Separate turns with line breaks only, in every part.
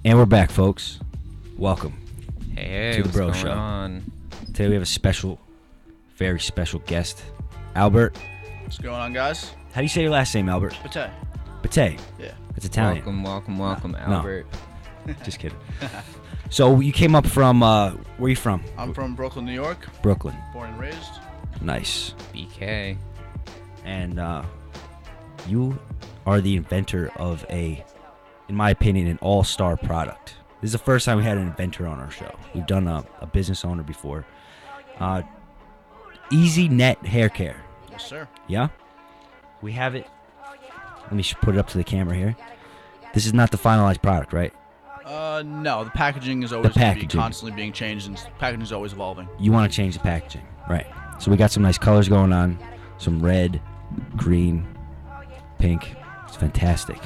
And we're back, folks. Welcome
Hey,
to the
what's
Bro
going
Show.
on?
Today we have a special, very special guest, Albert.
What's going on, guys?
How do you say your last name, Albert?
Pate.
Pate.
Yeah.
It's Italian.
Welcome, Albert.
Just kidding. So you came up from, where are you from?
I'm from Brooklyn, New York.
Brooklyn.
Born and raised.
Nice.
BK.
And you are the inventor of in my opinion, an all-star product. This is the first time we had an inventor on our show. We've done a business owner before. Easy Net Hair Care.
Yes, sir.
Yeah? We have it. Let me put it up to the camera here. This is not the finalized product, right?
No. The packaging is always
packaging.
constantly being changed, and packaging is always evolving.
You want to change the packaging. Right. So we got some nice colors going on. Some red, green, pink. It's fantastic.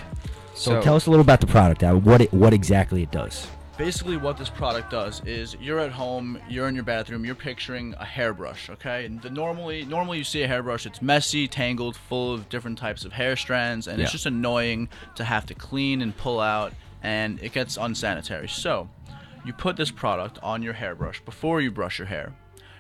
So tell us a little about the product, Al. What exactly it does.
Basically, what this product does is you're at home, you're in your bathroom, you're picturing a hairbrush, okay? And normally you see a hairbrush, it's messy, tangled, full of different types of hair strands, and it's just annoying to have to clean and pull out, and it gets unsanitary. So, you put this product on your hairbrush before you brush your hair.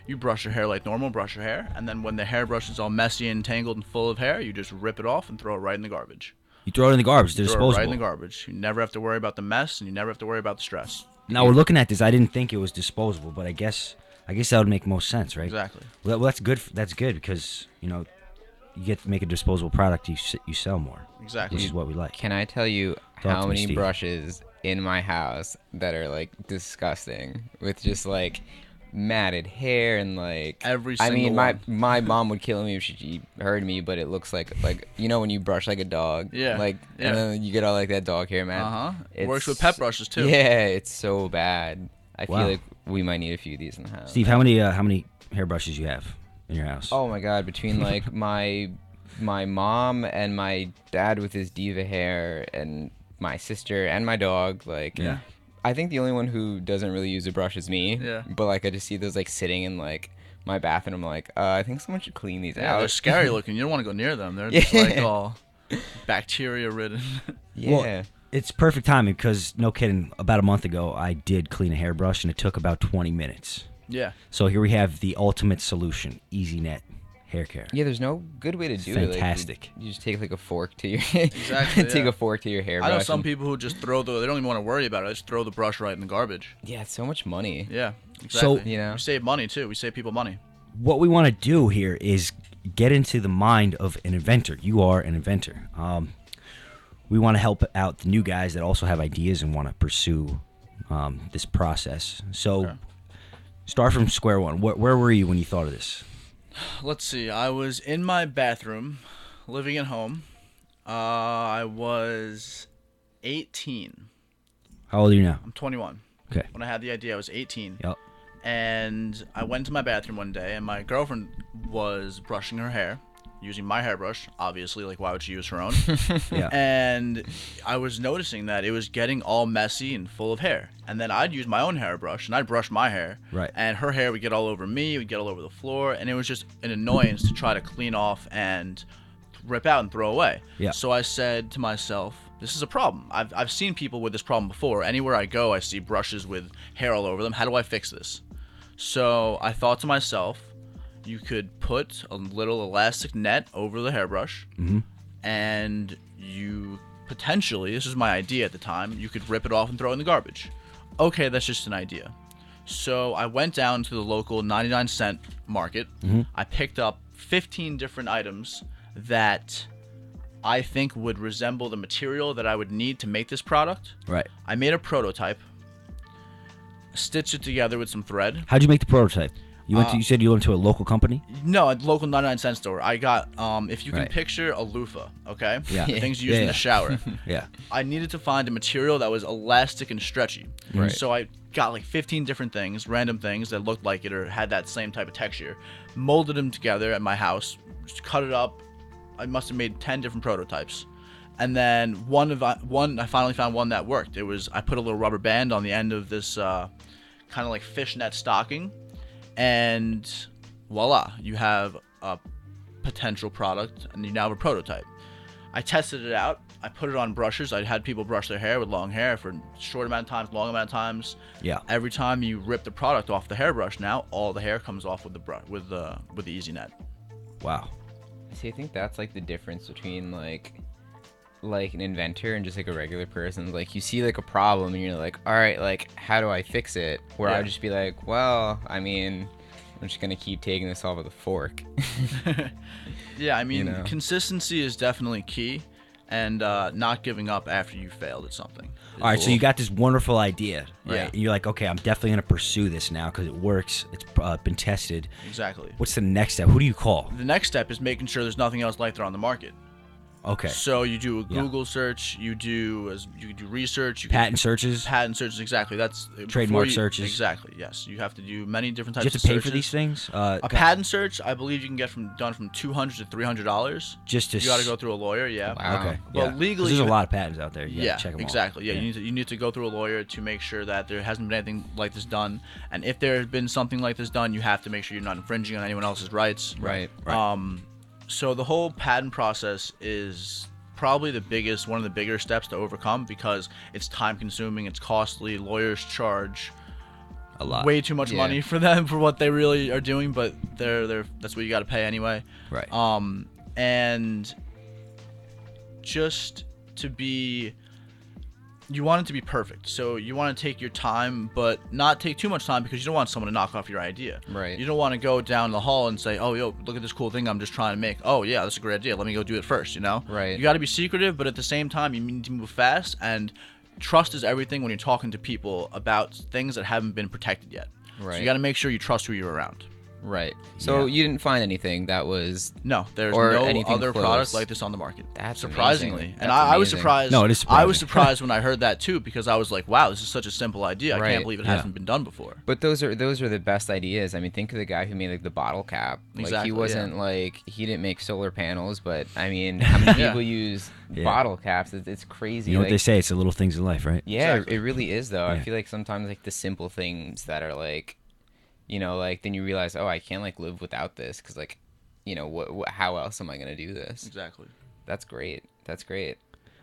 You brush your hair like normal, brush your hair, and then when the hairbrush is all messy and tangled and full of hair, you just rip it off and throw it right in the garbage.
You throw it in the garbage. They're
Throw
disposable.
it right in the garbage. You never have to worry about the mess, and you never have to worry about the stress.
Now we're looking at this. I didn't think it was disposable, but I guess that would make most sense, right?
Exactly.
Well, that's good. That's good because you get to make a disposable product. You sell more.
Exactly.
Which is what we like.
Can I tell you
Talk
how
to me,
many
Steve.
brushes in my house that are like disgusting with just like matted hair and like
Every
I mean,
single
my mom would kill me if she heard me, but it looks like when you brush like a dog.
Yeah.
Like
Yeah.
and then you get all like that dog hair, man.
It works with pet brushes too.
Yeah, it's so bad. I
Wow.
feel like we might need a few of these in the house.
Steve, how many hairbrushes you have in your house?
Oh my god, between like my mom and my dad with his diva hair and my sister and my dog, like
Yeah.
I think the only one who doesn't really use a brush is me.
Yeah.
But like I just see those like sitting in like my bathroom. I'm like, I think someone should clean these
Yeah,
out.
they're scary looking. You don't want to go near them. They're just like all bacteria ridden.
Yeah.
Well, it's perfect timing because no kidding. About a month ago, I did clean a hairbrush and it took about 20 minutes.
Yeah.
So here we have the ultimate solution: Easy Net Hair Care.
Yeah, there's no good way to do it.
Fantastic.
Like, you just take like a fork to your
Exactly,
take
yeah.
a fork to your hairbrush.
I know some
and-
people who just they don't even want to worry about it. They just throw the brush right in the garbage.
Yeah, it's so much money.
Yeah.
So-
Exactly.
You know?
We save money too. We save people money.
What we want to do here is get into the mind of an inventor. You are an inventor. We want to help out the new guys that also have ideas and want to pursue this process. So
Okay.
start from square one. Where were you when you thought of this?
Let's see. I was in my bathroom, living at home. I was 18.
How old are you now?
I'm 21.
Okay.
When I had the idea, I was 18.
Yep.
And I went to my bathroom one day, and my girlfriend was brushing her hair, using my hairbrush, obviously. Like, why would she use her own?
Yeah.
And I was noticing that it was getting all messy and full of hair. And then I'd use my own hairbrush, and I'd brush my hair.
Right.
And her hair would get all over me, it would get all over the floor, and it was just an annoyance to try to clean off and rip out and throw away.
Yeah.
So I said to myself, this is a problem. I've seen people with this problem before. Anywhere I go, I see brushes with hair all over them. How do I fix this? So I thought to myself, you could put a little elastic net over the hairbrush, and you potentially, this is my idea at the time, you could rip it off and throw it in the garbage. Okay, that's just an idea. So I went down to the local 99-cent market. I picked up 15 different items that I think would resemble the material that I would need to make this product.
Right.
I made a prototype, stitched it together with some thread.
How'd you make the prototype? You said you went to a local company?
No, a local 99-cent store. I got, if you can
Right.
picture a loofah, okay?
Yeah.
The things you use
Yeah,
in
yeah.
the shower.
Yeah.
I needed to find a material that was elastic and stretchy.
Right.
So I got like 15 different things, random things that looked like it or had that same type of texture, molded them together at my house, just cut it up. I must have made 10 different prototypes. And then I finally found one that worked. I put a little rubber band on the end of this kind of like fishnet stocking, and voila, you have a potential product and you now have a prototype. I tested it out I put it on brushes. I had people brush their hair with long hair for short amount of times, long amount of times.
Yeah.
Every time you rip the product off the hairbrush, now all the hair comes off with the Easy Net.
Wow.
See, I think that's like the difference between like an inventor and just like a regular person. Like you see like a problem and you're like, all right, like how do I fix it? Where
Yeah.
I'd just be like, well, I mean, I'm just gonna keep taking this off with a fork.
Yeah, I mean,
You know.
consistency is definitely key, and not giving up after you failed at something.
All right, so you got this wonderful idea, right?
Yeah.
And you're like, okay, I'm definitely gonna pursue this now because it works. It's been tested.
Exactly.
What's the next step? Who do you call?
The next step is making sure there's nothing else like there on the market.
Okay.
So you do a
Yeah.
Google search, you do research, you
Patent searches.
patent searches. Exactly. That's before
Trademark
you-
searches.
Exactly. Yes, you have to do many different
Do
types
you have to
of
pay
searches.
for these things?
A patent search, I believe you can get done from $200 to $300.
Just to
You got to go through a lawyer. Yeah.
Wow.
Okay.
Well,
yeah. 'Cause
legally,
there's a
you-
lot of patents out there. You gotta
Yeah,
check them all.
exactly. Yeah, you need to go through a lawyer to make sure that there hasn't been anything like this done, and if there has been something like this done, you have to make sure you're not infringing on anyone else's rights.
Right.
Right.
So the whole patent process is probably one of the bigger steps to overcome because it's time consuming, it's costly. Lawyers charge
A lot.
way too much
Yeah.
money for them for what they really are doing, but that's what you got to pay anyway.
Right.
And just to be, you want it to be perfect. So you want to take your time, but not take too much time because you don't want someone to knock off your idea.
Right.
You don't want to go down the hall and say, "Oh, yo, look at this cool thing I'm just trying to make. Oh, yeah, that's a great idea. Let me go do it first." You know.
Right.
You got to be secretive, but at the same time, you need to move fast. And trust is everything when you're talking to people about things that haven't been protected yet. So
Right.
you got to make sure you trust who you're around.
Right. So
Yeah.
you didn't find anything that was
No, there's
Or
no
anything
other
close.
product like this on the market.
That's
surprisingly,
amazing.
and
That's
I was
amazing.
surprised.
No, it is
I was
surprising.
surprised when I heard that too because I was like, "Wow, this is such a simple idea. I
Right.
can't believe it
Yeah.
hasn't been done before."
But those are the best ideas. I mean, think of the guy who made like the bottle cap. Like
Exactly,
he
yeah.
wasn't like he didn't make solar panels, but I mean, how many
Yeah.
people use
Yeah.
bottle caps? It's crazy.
You know what
like,
they say? It's the little things in life, right?
Yeah,
Exactly.
it really is though. I
Yeah.
feel like sometimes like the simple things that are like, like then you realize, oh, I can't like live without this because like, how else am I gonna do this?
Exactly.
That's great. That's great.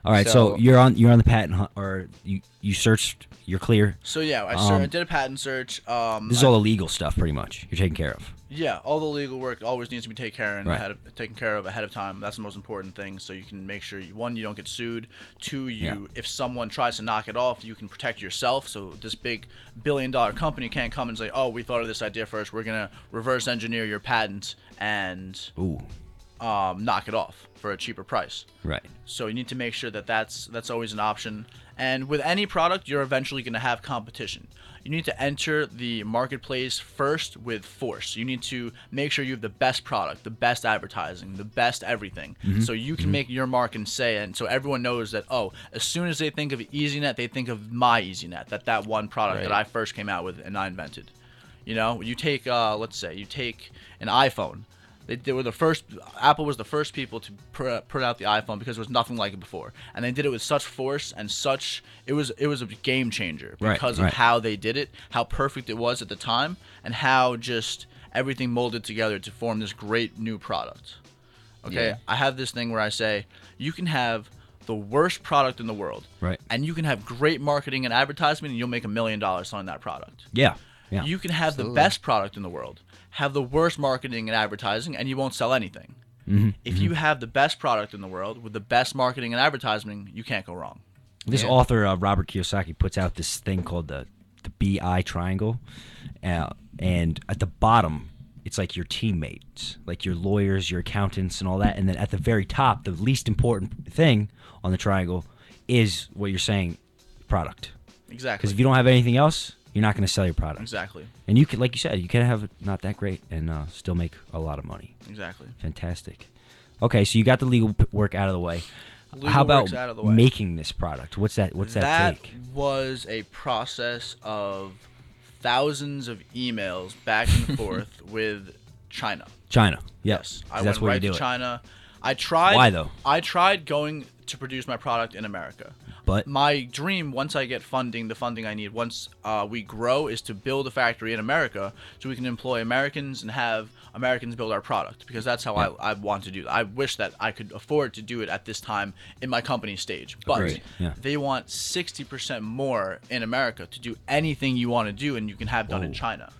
All right. So,
So-
you're on the patent hunt, or you searched. You're clear.
So yeah,
Um,
I did a patent search.
This is all the legal stuff, pretty much. You're taken care of.
Yeah, all the legal work always needs to be taken
Right.
care of ahead of time. That's the most important thing. So you can make sure you don't get sued. Two, if someone tries to knock it off, you can protect yourself. So this big billion-dollar company can't come and say, "Oh, we thought of this idea first. We're gonna reverse engineer your patent and
Ooh.
knock it off for a cheaper price."
Right.
So you need to make sure that that's always an option. And with any product, you're eventually going to have competition. You need to enter the marketplace first with force. You need to make sure you have the best product, the best advertising, the best everything. So you can make your mark and say, and so everyone knows that, oh, as soon as they think of EasyNet, they think of my EasyNet, that one product that
Right.
I first came out with and I invented. You take, let's say, you take an iPhone. They were the first. Apple was the first people to put out the iPhone because there was nothing like it before, and they did it with such force and such. It was a game changer because
Right.
of how they did it, how perfect it was at the time, and how just everything molded together to form this great new product. Okay,
Yeah.
I have this thing where I say you can have the worst product in the world,
Right.
and you can have great marketing and advertisement, and you'll make $1 million selling that product.
Yeah. Yeah.
You can have the
Absolutely.
best product in the world, have the worst marketing and advertising, and you won't sell anything. If you have the best product in the world with the best marketing and advertising, you can't go wrong.
This
Yeah.
author, Robert Kiyosaki, puts out this thing called the BI triangle, and at the bottom, it's like your teammates, like your lawyers, your accountants, and all that. And then at the very top, the least important thing on the triangle is what you're saying, product. Because
Exactly.
if you don't have anything else, you're not going to sell your product.
Exactly.
And you can, like you said, you can have it not that great and still make a lot of money.
Exactly.
Fantastic. Okay, so you got the legal work out of the way.
Legal
How about
work's out of the way.
making this product? What's that take?
was a process of thousands of emails back and forth with China.
China. Yep.
Yes,
'Cause
I
that's
went
where
right
you
to
do it.
China. I tried.
Why, though?
I tried going to produce my product in America.
But
my dream, once I get funding, the funding I need, once we grow, is to build a factory in America so we can employ Americans and have Americans build our product, because that's how I want to do that. I wish that I could afford to do it at this time in my company stage. But
Agreed. Yeah.
they want 60% more in America to do anything you want to do, and you can have done in China.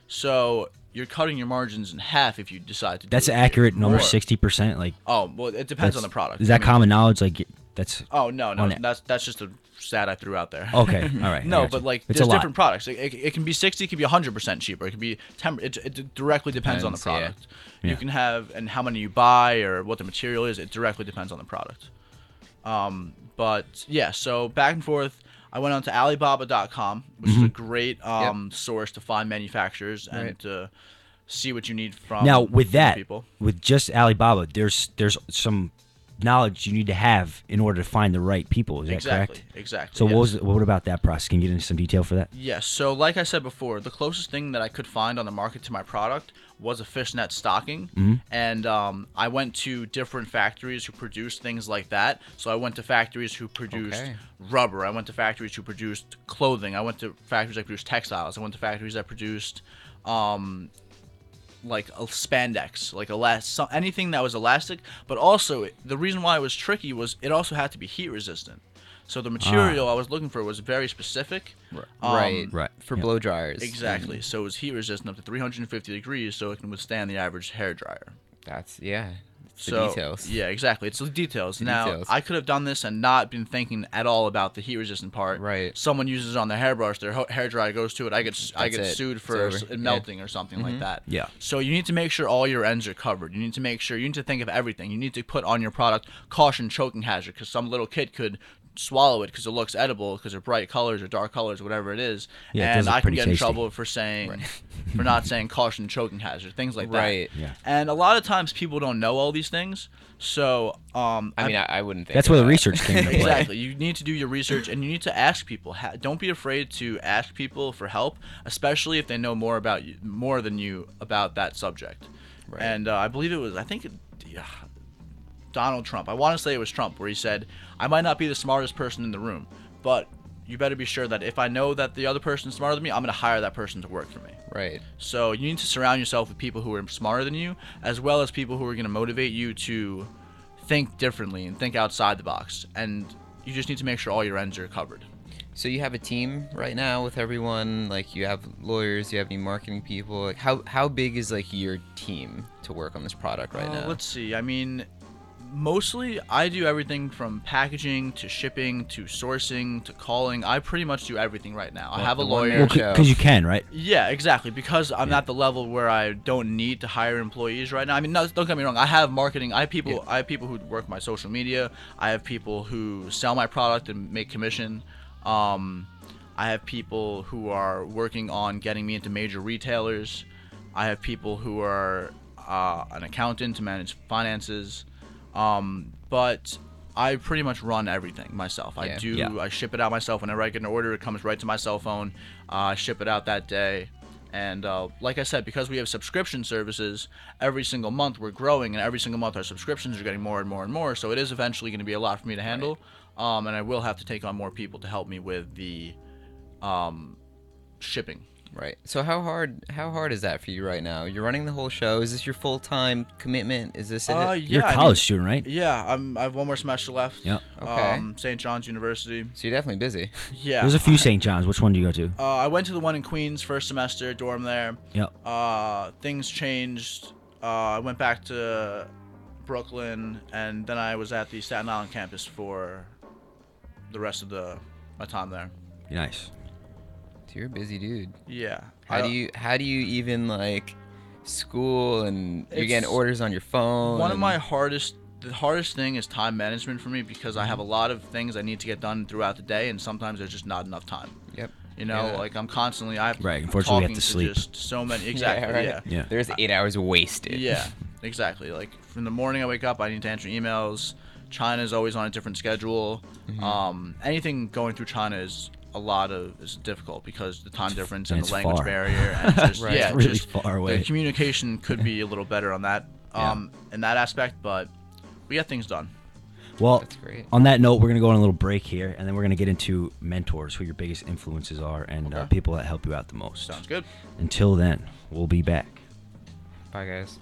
So you're cutting your margins in half if you decide to do
that's
it
an accurate number,
more.
60%. Like,
Oh, well, it depends on the product.
Is that
I mean-
common knowledge? Like, that's
Oh, no,
on it.
that's just a stat I threw out there.
okay. All right. I
No,
got
but
you.
like
it's
there's
a lot.
different products. It can be 60, it can be 100% cheaper. It can be 10. It directly depends on the
Depends, yeah.
product.
Yeah.
You can have, and how many you buy or what the material is. It directly depends on the product. But yeah, so back and forth. I went on to Alibaba.com, which is a great source to find manufacturers and
Right.
to see what you need from
Now with that,
people.
with just Alibaba, there's some knowledge you need to have in order to find the right people. Is that
Exactly.
correct?
Exactly.
So
yes.
what about that process? Can you get into some detail for that?
Yes. So, like I said before, the closest thing that I could find on the market to my product was a fishnet stocking, and I went to different factories who produced things like that. So I went to factories who produced
Okay.
rubber. I went to factories who produced clothing. I went to factories that produced textiles. I went to factories that produced like a spandex, like anything that was elastic. But also, the reason why it was tricky was it also had to be heat resistant. So the material I was looking for was very specific.
Right.
Right.
For
Yeah.
blow dryers.
Exactly. So it was heat resistant up to 350 degrees, so it can withstand the average hair dryer.
That's It's
So
the details.
yeah, exactly. It's the details.
The
Now
details.
I could have done this and not been thinking at all about the heat resistant part.
Right.
Someone uses it on their hairbrush, their hair dryer goes to it. I get
That's it.
sued
It's
for
over.
it
Yeah.
melting or something like that.
Yeah.
So you need to make sure all your ends are covered. You need to make sure you need to think of everything. You need to put on your product caution choking hazard, because some little kid could swallow it because it looks edible because they're bright colors or dark colors, whatever it is.
Yeah, it
and
does look
I can
pretty
get in
tasty.
trouble for saying for not saying caution choking hazard, things like that.
Right.
Yeah.
And a lot of times people don't know all these things. So
I mean, I wouldn't think
That's where the
about it.
research came into play.
exactly. You need to do your research, and you need to ask people. Don't be afraid to ask people for help, especially if they know more than you about that subject.
Right.
And I believe it was, Donald Trump. I want to say it was Trump, where he said, "I might not be the smartest person in the room, but you better be sure that if I know that the other person is smarter than me, I'm going to hire that person to work for me."
Right.
So you need to surround yourself with people who are smarter than you, as well as people who are going to motivate you to think differently and think outside the box. And you just need to make sure all your ends are covered.
So you have a team right now with everyone. Like, you have lawyers. You have any marketing people. Like, how big is like your team to work on this product right now?
Let's see. I mean, mostly I do everything from packaging to shipping to sourcing to calling. I pretty much do everything right now. I have a
the one
lawyer.
man
Well,
show.
because you can, right?
Yeah, exactly. Because I'm at the level where I don't need to hire employees right now. I mean, no, don't get me wrong. I have marketing. I have people. I have people who work my social media. I have people who sell my product and make commission. I have people who are working on getting me into major retailers. I have people who are an accountant to manage finances. But I pretty much run everything myself.
Yeah.
I ship it out myself. Whenever I get an order, it comes right to my cell phone. I ship it out that day. And like I said, because we have subscription services, every single month we're growing, and every single month our subscriptions are getting more and more and more. So it is eventually going to be a lot for me to handle. And I will have to take on more people to help me with the shipping.
Right. So how hard is that for you right now? You're running the whole show. Is this your full-time commitment? Is this it?
Yeah,
You're a
I
college
mean,
student, right?
Yeah, I have one more semester left.
Yeah.
Okay.
St. John's University.
So you're definitely busy.
Yeah.
There's a few St. John's. Which one do you go to?
I went to the one in Queens first semester, dorm there.
Yep.
Things changed. I went back to Brooklyn, and then I was at the Staten Island campus for the rest of my time there.
Nice.
So you're a busy dude.
Yeah.
How do you even like school and you're
It's-
getting orders on your phone?
One of
and-
my the hardest thing is time management for me, because I have a lot of things I need to get done throughout the day, and sometimes there's just not enough time.
Yep.
You know,
Yeah.
like I'm constantly
Right, unfortunately, we have
talking
to sleep.
just so many exactly.
right.
Yeah.
Yeah.
There's 8 hours wasted.
Yeah, exactly. Like from the morning I wake up, I need to answer emails. China's always on a different schedule. Anything going through China is difficult because the time difference and
it's
the language
far.
barrier. And just,
Right.
yeah,
It's really
just
far away.
The communication could be a little better on that
Yeah.
in that aspect, but we get things done.
Well,
That's great.
on that note, we're going to go on a little break here, and then we're going to get into mentors, who your biggest influences are, and
Okay.
people that help you out the most.
Sounds good.
Until then, we'll be back.
Bye, guys.